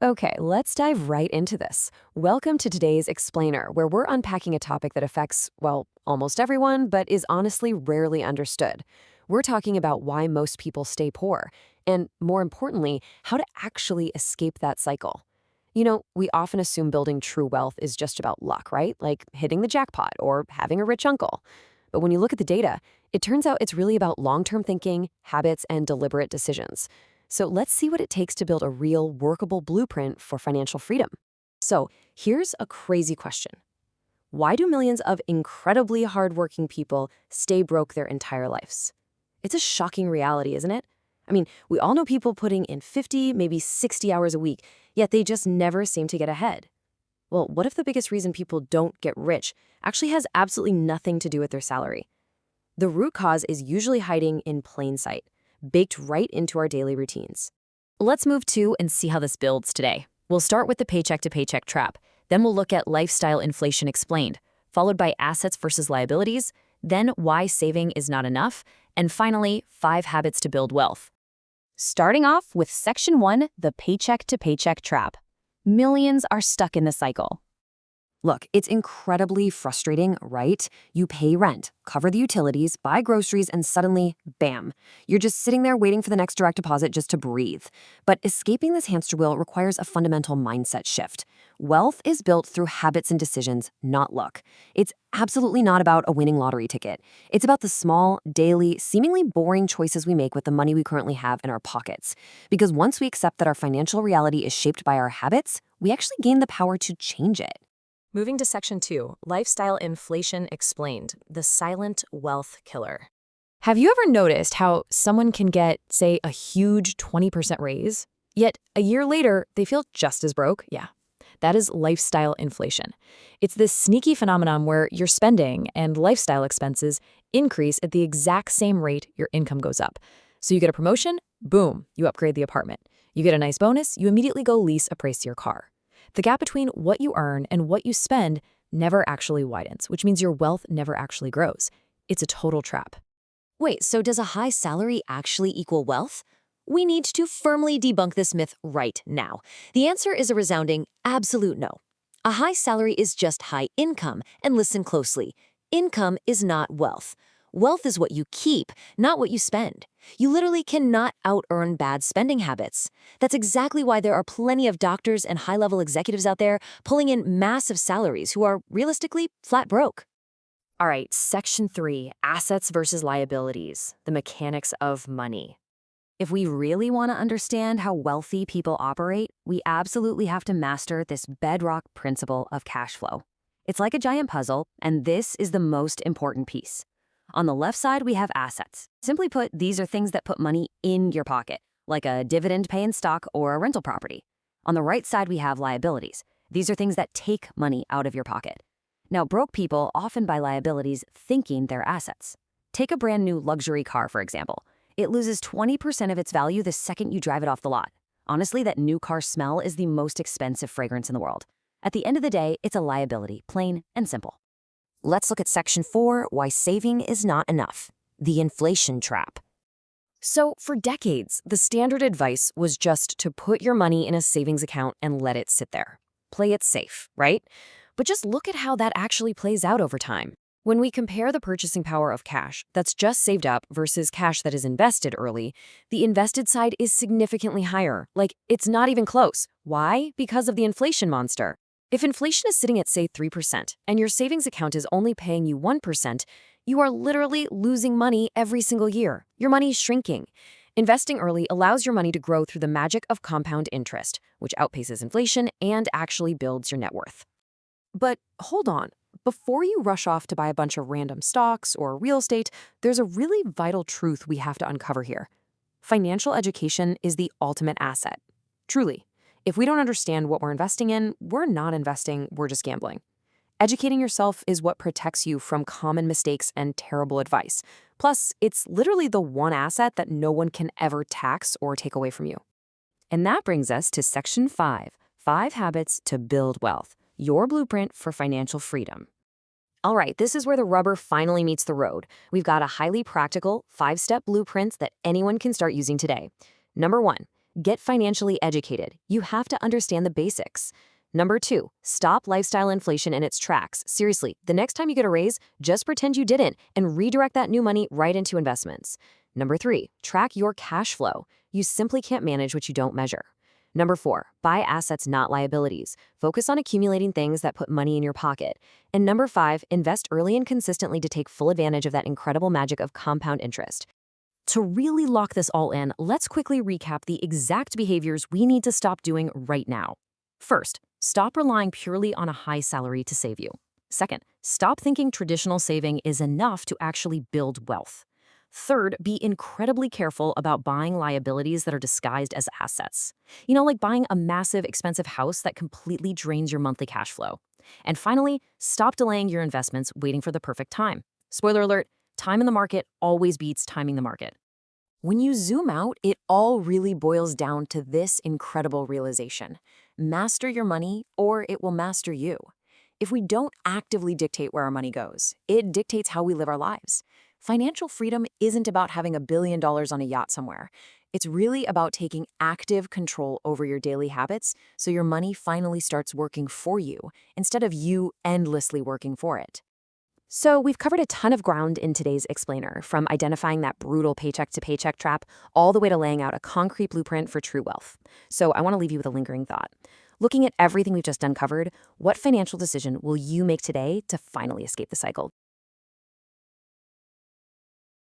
Okay, let's dive right into this. Welcome to today's Explainer, where we're unpacking a topic that affects, well, almost everyone, but is honestly rarely understood. We're talking about why most people stay poor, and more importantly, how to actually escape that cycle. We often assume building true wealth is just about luck, right? Like hitting the jackpot or having a rich uncle. But when you look at the data, it turns out it's really about long-term thinking, habits, and deliberate decisions. So let's see what it takes to build a real, workable blueprint for financial freedom. So here's a crazy question. Why do millions of incredibly hardworking people stay broke their entire lives? It's a shocking reality, isn't it? I mean, we all know people putting in 50, maybe 60 hours a week, yet they just never seem to get ahead. Well, what if the biggest reason people don't get rich actually has absolutely nothing to do with their salary? The root cause is usually hiding in plain sight, baked right into our daily routines. Let's move to and see how this builds today. We'll start with the paycheck to paycheck trap. Then we'll look at lifestyle inflation explained, followed by assets versus liabilities, then why saving is not enough, and finally, 5 habits to build wealth. Starting off with Section 1, the paycheck to paycheck trap. Millions are stuck in the cycle. Look, it's incredibly frustrating, right? You pay rent, cover the utilities, buy groceries, and suddenly, bam, you're just sitting there waiting for the next direct deposit just to breathe. But escaping this hamster wheel requires a fundamental mindset shift. Wealth is built through habits and decisions, not luck. It's absolutely not about a winning lottery ticket. It's about the small, daily, seemingly boring choices we make with the money we currently have in our pockets. Because once we accept that our financial reality is shaped by our habits, we actually gain the power to change it. Moving to Section 2, Lifestyle Inflation Explained, the silent wealth killer. Have you ever noticed how someone can get, say, a huge 20% raise, yet a year later they feel just as broke? Yeah, that is lifestyle inflation. It's this sneaky phenomenon where your spending and lifestyle expenses increase at the exact same rate your income goes up. So you get a promotion, boom, you upgrade the apartment. You get a nice bonus, you immediately go lease a pricier car. The gap between what you earn and what you spend never actually widens, which means your wealth never actually grows. It's a total trap. Wait, so does a high salary actually equal wealth? We need to firmly debunk this myth right now. The answer is a resounding absolute no. A high salary is just high income, and listen closely. Income is not wealth. Wealth is what you keep, not what you spend. You literally cannot out-earn bad spending habits. That's exactly why there are plenty of doctors and high-level executives out there pulling in massive salaries who are realistically flat broke. All right, Section 3, Assets versus Liabilities, the mechanics of money. If we really want to understand how wealthy people operate, we absolutely have to master this bedrock principle of cash flow. It's like a giant puzzle, and this is the most important piece. On the left side, we have assets. Simply put, these are things that put money in your pocket, like a dividend-paying stock or a rental property. On the right side, we have liabilities. These are things that take money out of your pocket. Now, broke people often buy liabilities thinking they're assets. Take a brand new luxury car, for example. It loses 20% of its value the second you drive it off the lot. Honestly, that new car smell is the most expensive fragrance in the world. At the end of the day, it's a liability, plain and simple. Let's look at Section 4, Why Saving is Not Enough, the inflation trap. So, for decades, the standard advice was just to put your money in a savings account and let it sit there. Play it safe, right? But just look at how that actually plays out over time. When we compare the purchasing power of cash that's just saved up versus cash that is invested early, the invested side is significantly higher. Like, it's not even close. Why? Because of the inflation monster. If inflation is sitting at, say, 3%, and your savings account is only paying you 1%, you are literally losing money every single year. Your money is shrinking. Investing early allows your money to grow through the magic of compound interest, which outpaces inflation and actually builds your net worth. But hold on. Before you rush off to buy a bunch of random stocks or real estate, there's a really vital truth we have to uncover here. Financial education is the ultimate asset. Truly. If we don't understand what we're investing in, we're not investing, we're just gambling. Educating yourself is what protects you from common mistakes and terrible advice. Plus, it's literally the one asset that no one can ever tax or take away from you. And that brings us to Section 5, 5 Habits to Build Wealth, your blueprint for financial freedom. All right, this is where the rubber finally meets the road. We've got a highly practical 5-step blueprint that anyone can start using today. Number 1, Get financially educated. You have to understand the basics. Number 2, stop lifestyle inflation in its tracks. Seriously, the next time you get a raise, just pretend you didn't and redirect that new money right into investments. Number 3, track your cash flow. You simply can't manage what you don't measure. Number 4, buy assets, not liabilities. Focus on accumulating things that put money in your pocket. And number 5, invest early and consistently to take full advantage of that incredible magic of compound interest. To really lock this all in, let's quickly recap the exact behaviors we need to stop doing right now. First, stop relying purely on a high salary to save you. Second, stop thinking traditional saving is enough to actually build wealth. Third, be incredibly careful about buying liabilities that are disguised as assets. Like buying a massive, expensive house that completely drains your monthly cash flow. And finally, stop delaying your investments waiting for the perfect time. Spoiler alert, time in the market always beats timing the market. When you zoom out, it all really boils down to this incredible realization. Master your money, or it will master you. If we don't actively dictate where our money goes, it dictates how we live our lives. Financial freedom isn't about having $1 billion on a yacht somewhere. It's really about taking active control over your daily habits so your money finally starts working for you instead of you endlessly working for it. So we've covered a ton of ground in today's explainer, from identifying that brutal paycheck to paycheck trap all the way to laying out a concrete blueprint for true wealth. So I want to leave you with a lingering thought. Looking at everything we've just uncovered, what financial decision will you make today to finally escape the cycle?